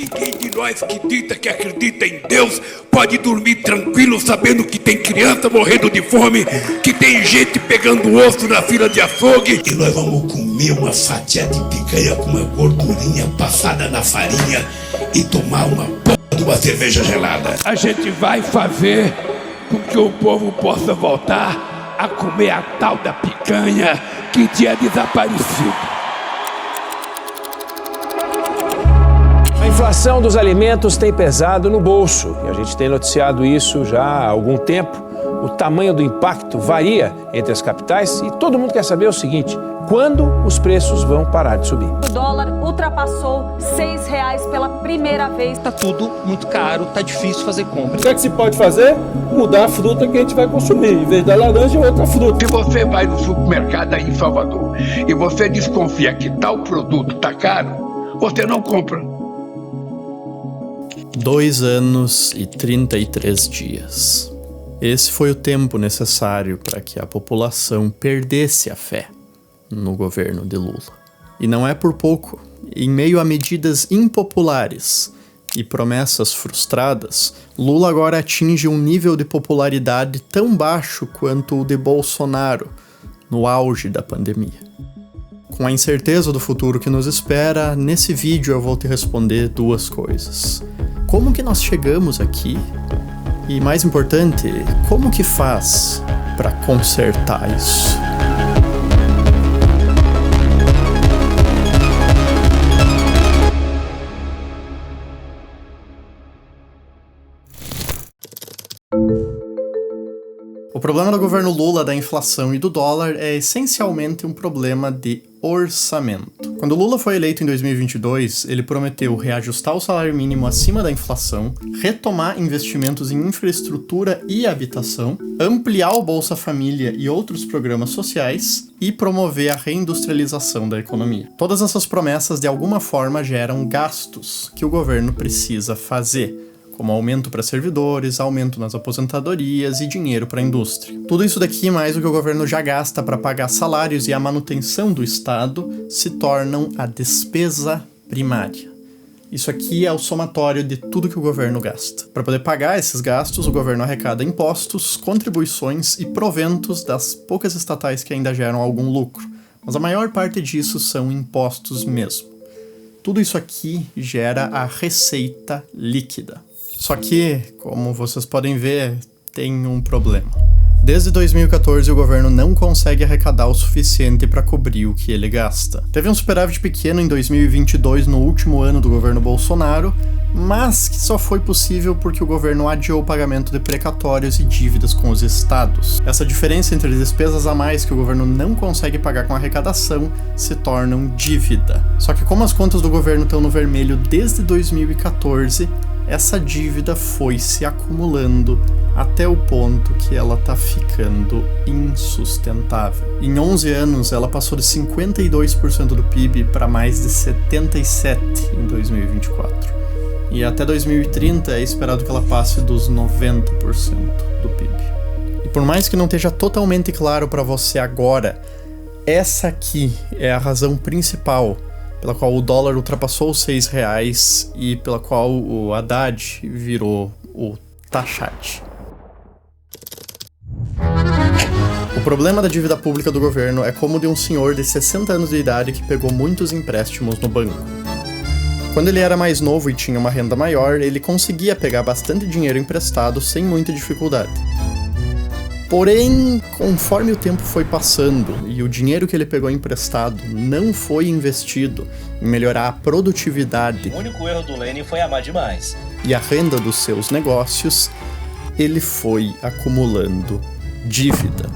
Ninguém de nós que dita que acredita em Deus pode dormir tranquilo sabendo que tem criança morrendo de fome, que tem gente pegando osso na fila de açougue. E nós vamos comer uma fatia de picanha com uma gordurinha passada na farinha e tomar uma porra de uma cerveja gelada. A gente vai fazer com que o povo possa voltar a comer a tal da picanha que tinha desaparecido. A inflação dos alimentos tem pesado no bolso e a gente tem noticiado isso já há algum tempo. O tamanho do impacto varia entre as capitais e todo mundo quer saber o seguinte: quando os preços vão parar de subir? O dólar ultrapassou R$6 pela primeira vez. Tá tudo muito caro, tá difícil fazer compra. O que é que se pode fazer? Mudar a fruta que a gente vai consumir. Em vez da laranja, outra fruta. Se você vai no supermercado aí em Salvador e você desconfia que tal produto tá caro, você não compra. 2 anos e 33 dias. Esse foi o tempo necessário para que a população perdesse a fé no governo de Lula. E não é por pouco. Em meio a medidas impopulares e promessas frustradas, Lula agora atinge um nível de popularidade tão baixo quanto o de Bolsonaro no auge da pandemia. Com a incerteza do futuro que nos espera, nesse vídeo eu vou te responder 2 coisas. Como que nós chegamos aqui? E mais importante, como que faz para consertar isso? O problema do governo Lula, da inflação e do dólar é essencialmente um problema de orçamento. Quando Lula foi eleito em 2022, ele prometeu reajustar o salário mínimo acima da inflação, retomar investimentos em infraestrutura e habitação, ampliar o Bolsa Família e outros programas sociais e promover a reindustrialização da economia. Todas essas promessas, de alguma forma, geram gastos que o governo precisa fazer, como aumento para servidores, aumento nas aposentadorias e dinheiro para a indústria. Tudo isso daqui, mais o que o governo já gasta para pagar salários e a manutenção do Estado, se tornam a despesa primária. Isso aqui é o somatório de tudo que o governo gasta. Para poder pagar esses gastos, o governo arrecada impostos, contribuições e proventos das poucas estatais que ainda geram algum lucro. Mas a maior parte disso são impostos mesmo. Tudo isso aqui gera a receita líquida. Só que, como vocês podem ver, tem um problema. Desde 2014, o governo não consegue arrecadar o suficiente para cobrir o que ele gasta. Teve um superávit pequeno em 2022, no último ano do governo Bolsonaro, mas que só foi possível porque o governo adiou o pagamento de precatórios e dívidas com os estados. Essa diferença entre as despesas a mais que o governo não consegue pagar com a arrecadação se tornam dívida. Só que como as contas do governo estão no vermelho desde 2014, essa dívida foi se acumulando até o ponto que ela tá ficando insustentável. Em 11 anos, ela passou de 52% do PIB para mais de 77% em 2024. E até 2030 é esperado que ela passe dos 90% do PIB. E por mais que não esteja totalmente claro para você agora, essa aqui é a razão principal pela qual o dólar ultrapassou os R$6 e pela qual o Haddad virou o taxate. O problema da dívida pública do governo é como o de um senhor de 60 anos de idade que pegou muitos empréstimos no banco. Quando ele era mais novo e tinha uma renda maior, ele conseguia pegar bastante dinheiro emprestado sem muita dificuldade. Porém, conforme o tempo foi passando e o dinheiro que ele pegou emprestado não foi investido em melhorar a produtividade, o único erro do Lenin foi amar demais, e a renda dos seus negócios, ele foi acumulando dívida.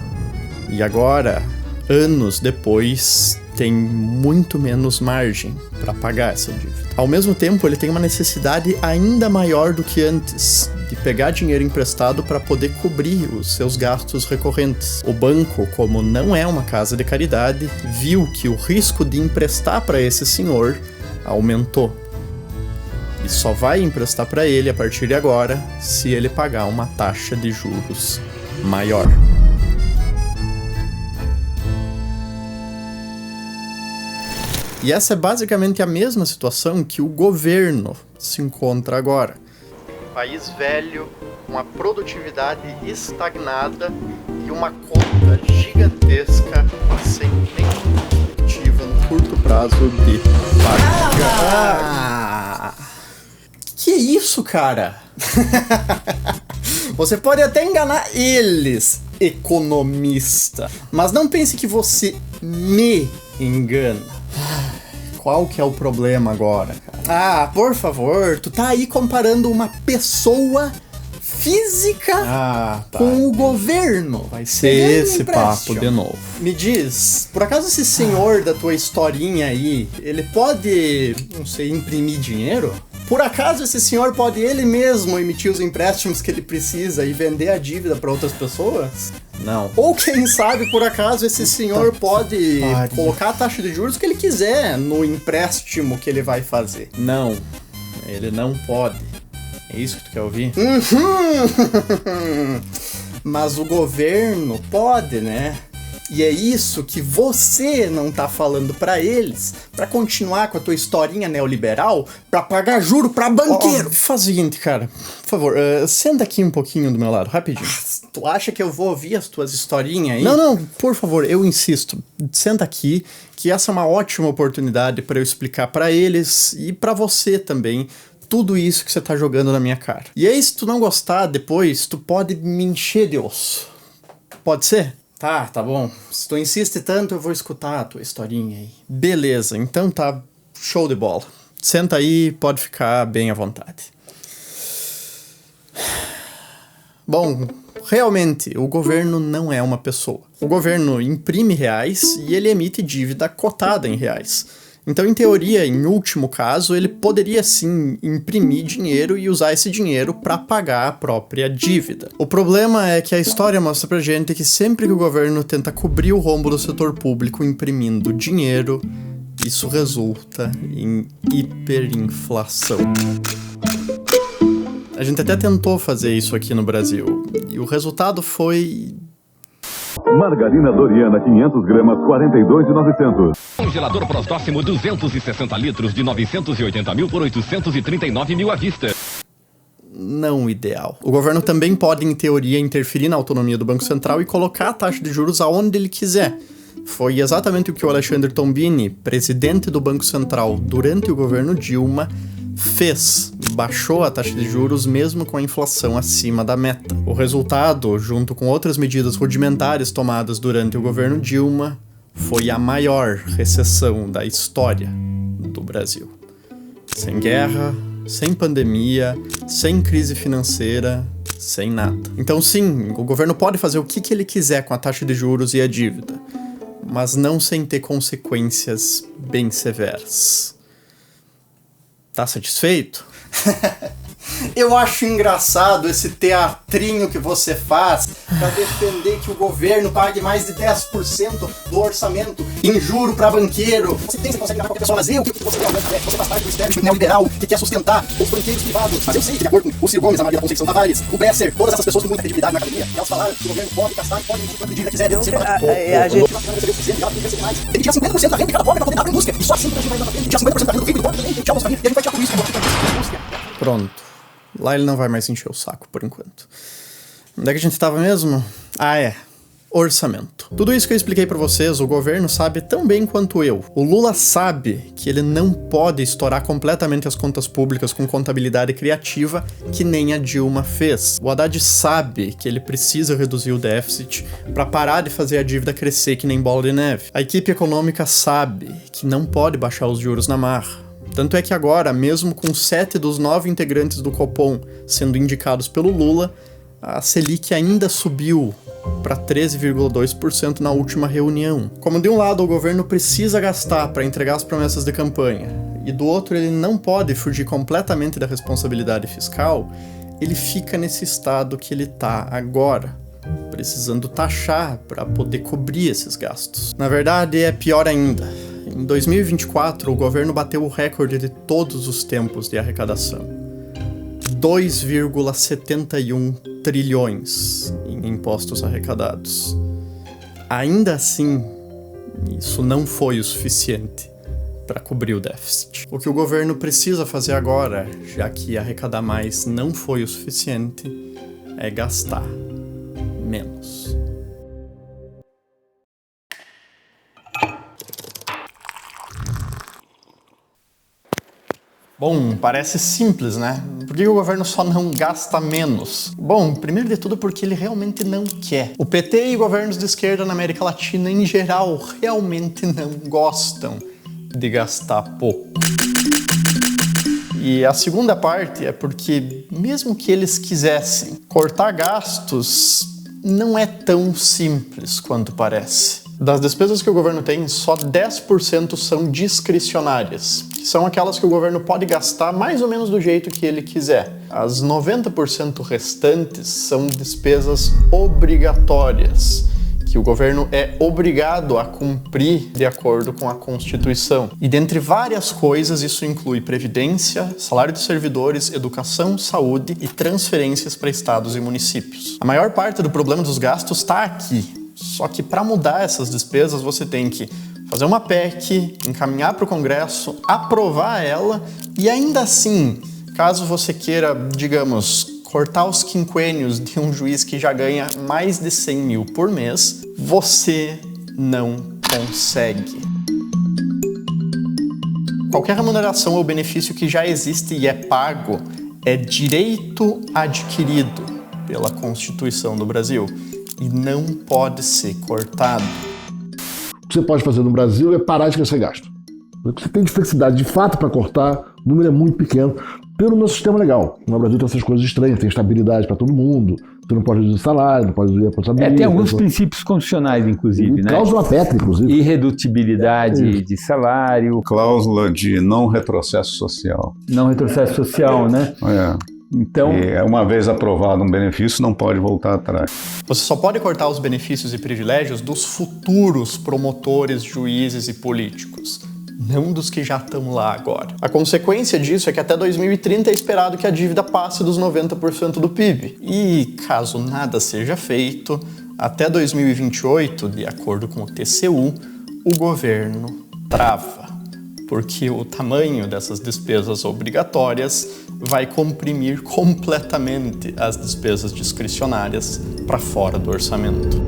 E agora, anos depois, tem muito menos margem para pagar essa dívida. Ao mesmo tempo, ele tem uma necessidade ainda maior do que antes de pegar dinheiro emprestado para poder cobrir os seus gastos recorrentes. O banco, como não é uma casa de caridade, viu que o risco de emprestar para esse senhor aumentou. E só vai emprestar para ele a partir de agora se ele pagar uma taxa de juros maior. E essa é basicamente a mesma situação que o governo se encontra agora. País velho, com a produtividade estagnada e uma conta gigantesca sem nenhuma perspectiva no curto prazo de pagar. Que isso, cara? Você pode até enganar eles, economista, mas não pense que você me engana. Qual que é o problema agora, cara? Ah, por favor, tu tá aí comparando uma pessoa física com o governo. Vai ser esse papo de novo. Me diz, por acaso esse senhor da tua historinha aí, ele pode, não sei, imprimir dinheiro? Por acaso esse senhor pode ele mesmo emitir os empréstimos que ele precisa e vender a dívida para outras pessoas? Não. Ou quem sabe, por acaso, esse senhor pode colocar a taxa de juros que ele quiser no empréstimo que ele vai fazer? Não, ele não pode. É isso que tu quer ouvir? Mas o governo pode, né? E é isso que você não tá falando pra eles, pra continuar com a tua historinha neoliberal, pra pagar juro pra banqueiro. Faz o seguinte, cara, por favor, senta aqui um pouquinho do meu lado, rapidinho. Tu acha que eu vou ouvir as tuas historinhas aí? Não, por favor, eu insisto, senta aqui, que essa é uma ótima oportunidade pra eu explicar pra eles e pra você também tudo isso que você tá jogando na minha cara. E aí, se tu não gostar depois, tu pode me encher de osso. Pode ser? Tá bom. Se tu insiste tanto, eu vou escutar a tua historinha aí. Beleza, então tá show de bola. Senta aí, pode ficar bem à vontade. Bom, realmente, o governo não é uma pessoa. O governo imprime reais e ele emite dívida cotada em reais. Então, em teoria, em último caso, ele poderia sim imprimir dinheiro e usar esse dinheiro para pagar a própria dívida. O problema é que a história mostra pra gente que sempre que o governo tenta cobrir o rombo do setor público imprimindo dinheiro, isso resulta em hiperinflação. A gente até tentou fazer isso aqui no Brasil, e o resultado foi... Margarina Doriana, 500 gramas, 42.900. Congelador Prostóximo, 260 litros de 980 mil por 839 mil à vista. Não ideal. O governo também pode, em teoria, interferir na autonomia do Banco Central e colocar a taxa de juros aonde ele quiser. Foi exatamente o que o Alexandre Tombini, presidente do Banco Central durante o governo Dilma, fez. Baixou a taxa de juros mesmo com a inflação acima da meta. O resultado, junto com outras medidas rudimentares tomadas durante o governo Dilma, foi a maior recessão da história do Brasil. Sem guerra, sem pandemia, sem crise financeira, sem nada. Então sim, o governo pode fazer o que ele quiser com a taxa de juros e a dívida, mas não sem ter consequências bem severas. Tá satisfeito? Eu acho engraçado esse teatrinho que você faz pra defender que o governo pague mais de 10% do orçamento em juro pra banqueiro. Você pensa que consegue enganar qualquer pessoa, mas eu, o que você quer? Você faz parte do establishment neoliberal que quer sustentar os banqueiros privados. Mas eu sei que, de acordo com o Ciro Gomes, a Maria Conceição Tavares, o Besser, todas essas pessoas com muita credibilidade na academia, elas falaram que o governo pode gastar, pode emitir quanto dívida quiser. Ele tira 50% da renda de cada pobre pra poder dar pra indústria. E só assim que a gente vai dar pra frente. Tira 50% da renda do rico e pobre também. Tchau, nossa família. E a gente vai tirar tudo isso. Pronto. Lá ele não vai mais encher o saco, por enquanto. Onde é que a gente tava mesmo? Orçamento. Tudo isso que eu expliquei pra vocês, o governo sabe tão bem quanto eu. O Lula sabe que ele não pode estourar completamente as contas públicas com contabilidade criativa, que nem a Dilma fez. O Haddad sabe que ele precisa reduzir o déficit pra parar de fazer a dívida crescer que nem bola de neve. A equipe econômica sabe que não pode baixar os juros na marra. Tanto é que agora, mesmo com 7 dos 9 integrantes do Copom sendo indicados pelo Lula, a Selic ainda subiu para 13,2% na última reunião. Como de um lado o governo precisa gastar para entregar as promessas de campanha, e do outro ele não pode fugir completamente da responsabilidade fiscal, ele fica nesse estado que ele tá agora, precisando taxar para poder cobrir esses gastos. Na verdade, é pior ainda. Em 2024, o governo bateu o recorde de todos os tempos de arrecadação. 2,71 trilhões em impostos arrecadados. Ainda assim, isso não foi o suficiente para cobrir o déficit. O que o governo precisa fazer agora, já que arrecadar mais não foi o suficiente, é gastar menos. Bom, parece simples, né? Por que o governo só não gasta menos? Bom, primeiro de tudo porque ele realmente não quer. O PT e governos de esquerda na América Latina em geral realmente não gostam de gastar pouco. E a segunda parte é porque, mesmo que eles quisessem, cortar gastos não é tão simples quanto parece. Das despesas que o governo tem, só 10% são discricionárias, que são aquelas que o governo pode gastar mais ou menos do jeito que ele quiser. As 90% restantes são despesas obrigatórias, que o governo é obrigado a cumprir de acordo com a Constituição. E dentre várias coisas, isso inclui previdência, salário de servidores, educação, saúde e transferências para estados e municípios. A maior parte do problema dos gastos está aqui. Só que para mudar essas despesas, você tem que fazer uma PEC, encaminhar para o Congresso, aprovar ela e ainda assim, caso você queira, digamos, cortar os quinquênios de um juiz que já ganha mais de 100 mil por mês, você não consegue. Qualquer remuneração ou benefício que já existe e é pago é direito adquirido pela Constituição do Brasil e não pode ser cortado. O que você pode fazer no Brasil é parar de crescer gasto. Você tem diversidade de fato para cortar, o número é muito pequeno, pelo nosso sistema legal. No Brasil tem essas coisas estranhas, tem estabilidade para todo mundo, você não pode reduzir salário, não pode reduzir a aposentadoria. Tem alguns princípios constitucionais, inclusive, né? Cláusula pétrea, inclusive. Irredutibilidade de salário. Cláusula de não retrocesso social. Não retrocesso social, né? Então, e uma vez aprovado um benefício, não pode voltar atrás. Você só pode cortar os benefícios e privilégios dos futuros promotores, juízes e políticos, não dos que já estão lá agora. A consequência disso é que até 2030 é esperado que a dívida passe dos 90% do PIB. E, caso nada seja feito, até 2028, de acordo com o TCU, o governo trava, porque o tamanho dessas despesas obrigatórias vai comprimir completamente as despesas discricionárias para fora do orçamento.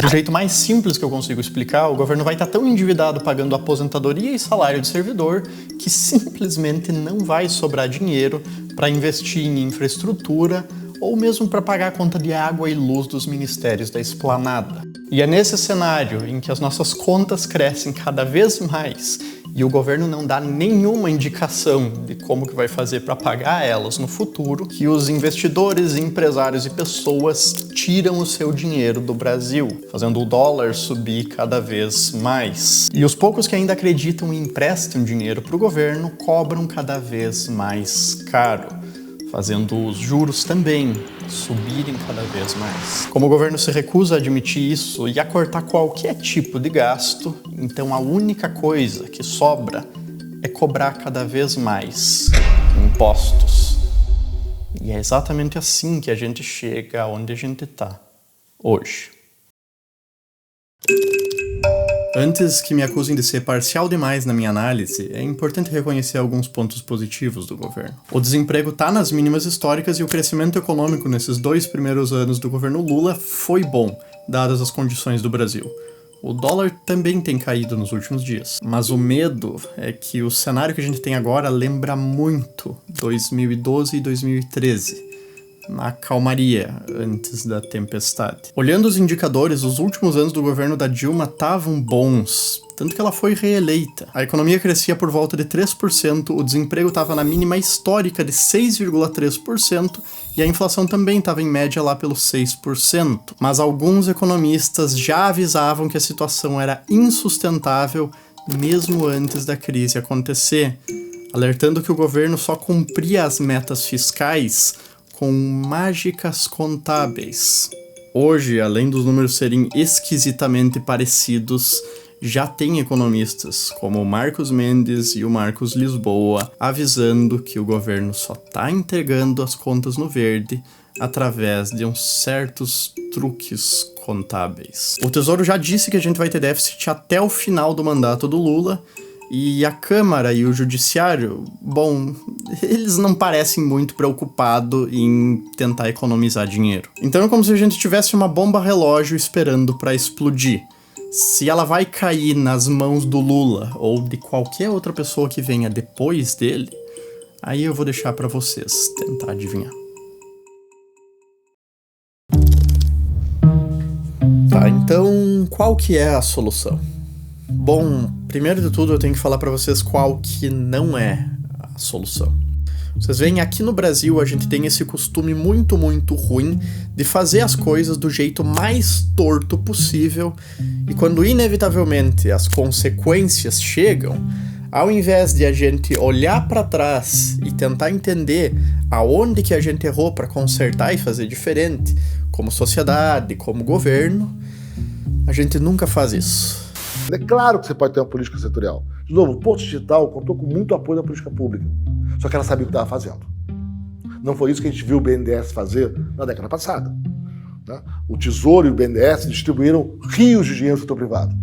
Do jeito mais simples que eu consigo explicar, o governo vai estar tão endividado pagando aposentadoria e salário de servidor que simplesmente não vai sobrar dinheiro para investir em infraestrutura ou mesmo para pagar a conta de água e luz dos ministérios da esplanada. E é nesse cenário em que as nossas contas crescem cada vez mais e o governo não dá nenhuma indicação de como que vai fazer para pagar elas no futuro, que os investidores, empresários e pessoas tiram o seu dinheiro do Brasil, fazendo o dólar subir cada vez mais. E os poucos que ainda acreditam e emprestam dinheiro para o governo cobram cada vez mais caro, fazendo os juros também subirem cada vez mais. Como o governo se recusa a admitir isso e a cortar qualquer tipo de gasto, então a única coisa que sobra é cobrar cada vez mais impostos. E é exatamente assim que a gente chega onde a gente está hoje. Antes que me acusem de ser parcial demais na minha análise, é importante reconhecer alguns pontos positivos do governo. O desemprego está nas mínimas históricas e o crescimento econômico nesses 2 primeiros anos do governo Lula foi bom, dadas as condições do Brasil. O dólar também tem caído nos últimos dias, mas o medo é que o cenário que a gente tem agora lembra muito 2012 e 2013. Na calmaria antes da tempestade. Olhando os indicadores, os últimos anos do governo da Dilma estavam bons, tanto que ela foi reeleita. A economia crescia por volta de 3%, o desemprego estava na mínima histórica de 6,3% e a inflação também estava em média lá pelos 6%. Mas alguns economistas já avisavam que a situação era insustentável mesmo antes da crise acontecer, alertando que o governo só cumpria as metas fiscais com mágicas contábeis. Hoje, além dos números serem esquisitamente parecidos, já tem economistas como o Marcos Mendes e o Marcos Lisboa avisando que o governo só está entregando as contas no verde através de uns certos truques contábeis. O Tesouro já disse que a gente vai ter déficit até o final do mandato do Lula, E a Câmara e o Judiciário, bom, eles não parecem muito preocupados em tentar economizar dinheiro. Então é como se a gente tivesse uma bomba relógio esperando para explodir. Se ela vai cair nas mãos do Lula ou de qualquer outra pessoa que venha depois dele, aí eu vou deixar para vocês tentar adivinhar. Tá, então qual que é a solução? Bom, primeiro de tudo eu tenho que falar pra vocês qual que não é a solução. Vocês veem, aqui no Brasil a gente tem esse costume muito ruim de fazer as coisas do jeito mais torto possível, e quando inevitavelmente as consequências chegam, ao invés de a gente olhar pra trás e tentar entender aonde que a gente errou pra consertar e fazer diferente, como sociedade, como governo, a gente nunca faz isso. É claro que você pode ter uma política setorial. De novo, o Porto Digital contou com muito apoio da política pública. Só que ela sabia o que estava fazendo. Não foi isso que a gente viu o BNDES fazer na década passada. Né? O Tesouro e o BNDES distribuíram rios de dinheiro do setor privado.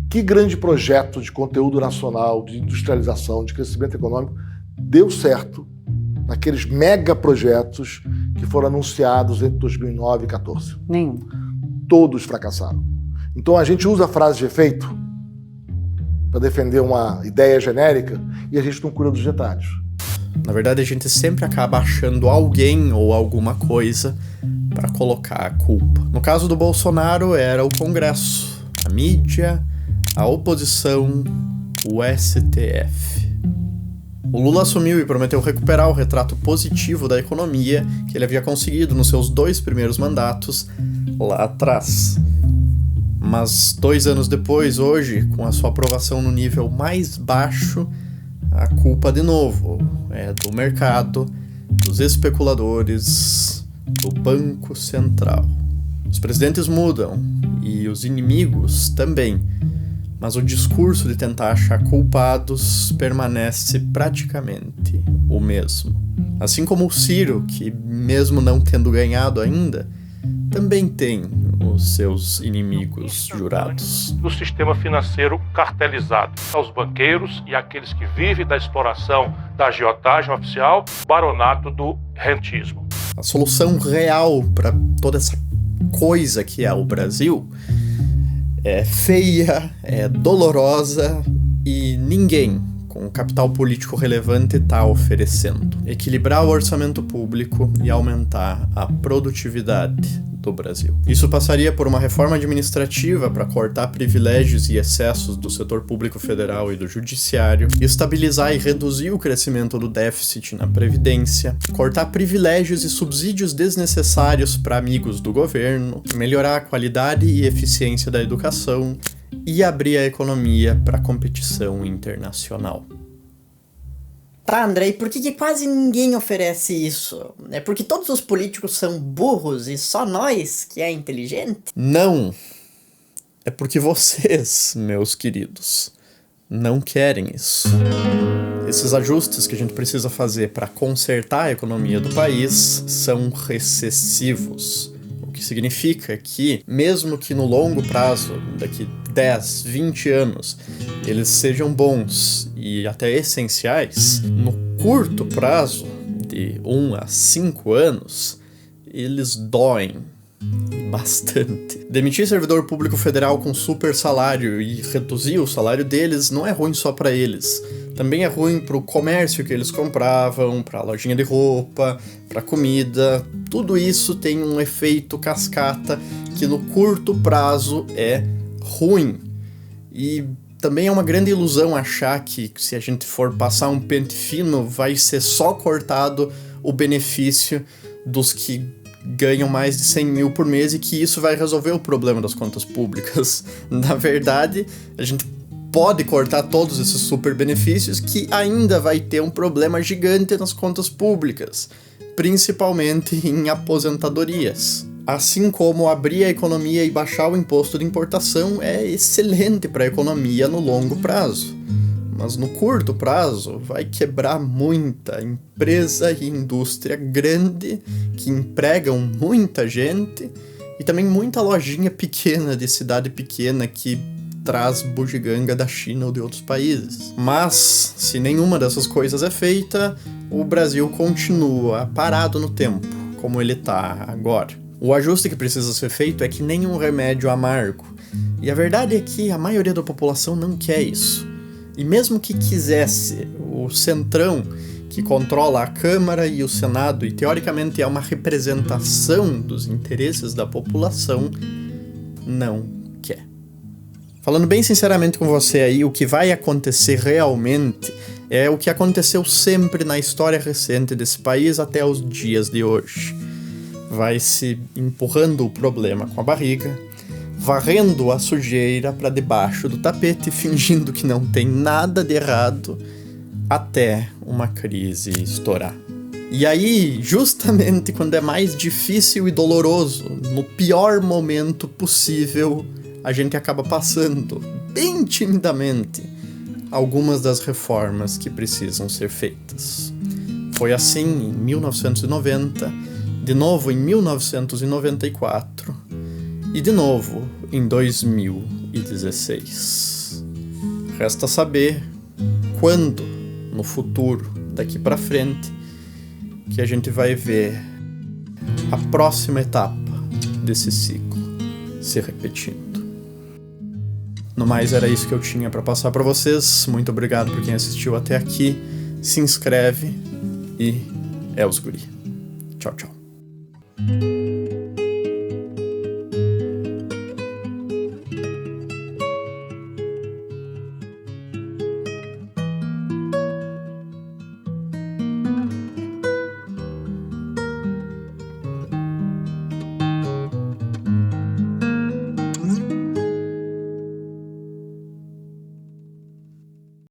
Que grande projeto de conteúdo nacional, de industrialização, de crescimento econômico deu certo naqueles mega projetos que foram anunciados entre 2009 e 2014? Nenhum. Todos fracassaram. Então a gente usa a frase de efeito para defender uma ideia genérica e a gente não cura dos detalhes. Na verdade, a gente sempre acaba achando alguém ou alguma coisa para colocar a culpa. No caso do Bolsonaro, era o Congresso, a mídia, a oposição, o STF. O Lula assumiu e prometeu recuperar o retrato positivo da economia que ele havia conseguido nos seus 2 primeiros mandatos lá atrás. Mas 2 anos depois, hoje, com a sua aprovação no nível mais baixo, a culpa de novo é do mercado, dos especuladores, do Banco Central. Os presidentes mudam e os inimigos também, mas o discurso de tentar achar culpados permanece praticamente o mesmo. Assim como o Ciro, que mesmo não tendo ganhado ainda, também tem os seus inimigos jurados. Do sistema financeiro cartelizado, aos banqueiros e aqueles que vivem da exploração da agiotagem oficial, baronato do rentismo. A solução real para toda essa coisa que é o Brasil é feia, é dolorosa e ninguém com capital político relevante está oferecendo. Equilibrar o orçamento público e aumentar a produtividade do Brasil. Isso passaria por uma reforma administrativa para cortar privilégios e excessos do setor público federal e do judiciário, estabilizar e reduzir o crescimento do déficit na Previdência, cortar privilégios e subsídios desnecessários para amigos do governo, melhorar a qualidade e eficiência da educação e abrir a economia para a competição internacional. Tá, André, e por que quase ninguém oferece isso? É porque todos os políticos são burros e só nós que é inteligente? Não. É porque vocês, meus queridos, não querem isso. Esses ajustes que a gente precisa fazer para consertar a economia do país são recessivos. O que significa que, mesmo que no longo prazo, daqui 10, 20 anos, eles sejam bons e até essenciais, no curto prazo, de 1 a 5 anos, eles doem bastante. Demitir servidor público federal com super salário e reduzir o salário deles não é ruim só para eles. Também é ruim pro comércio que eles compravam, pra lojinha de roupa, pra comida. Tudo isso tem um efeito cascata que no curto prazo é ruim. E também é uma grande ilusão achar que se a gente for passar um pente fino, vai ser só cortado o benefício dos que ganham mais de 100 mil por mês e que isso vai resolver o problema das contas públicas. Na verdade, a gente pode cortar todos esses super benefícios que ainda vai ter um problema gigante nas contas públicas, principalmente em aposentadorias. Assim como abrir a economia e baixar o imposto de importação é excelente para a economia no longo prazo. Mas no curto prazo vai quebrar muita empresa e indústria grande que empregam muita gente e também muita lojinha pequena de cidade pequena que traz bugiganga da China ou de outros países. Mas, se nenhuma dessas coisas é feita, o Brasil continua parado no tempo, como ele tá agora. O ajuste que precisa ser feito é que nenhum remédio amargo. E a verdade é que a maioria da população não quer isso. E mesmo que quisesse, o Centrão, que controla a Câmara e o Senado e teoricamente é uma representação dos interesses da população, não quer. Falando bem sinceramente com você aí, o que vai acontecer realmente é o que aconteceu sempre na história recente desse país até os dias de hoje. Vai se empurrando o problema com a barriga, varrendo a sujeira para debaixo do tapete, fingindo que não tem nada de errado, até uma crise estourar. E aí, justamente quando é mais difícil e doloroso, no pior momento possível, a gente acaba passando, bem timidamente, algumas das reformas que precisam ser feitas. Foi assim em 1990, de novo em 1994 e de novo em 2016. Resta saber quando, no futuro, daqui para frente, que a gente vai ver a próxima etapa desse ciclo se repetindo. No mais, era isso que eu tinha para passar para vocês. Muito obrigado por quem assistiu até aqui. Se inscreve e é os guri. Tchau, tchau.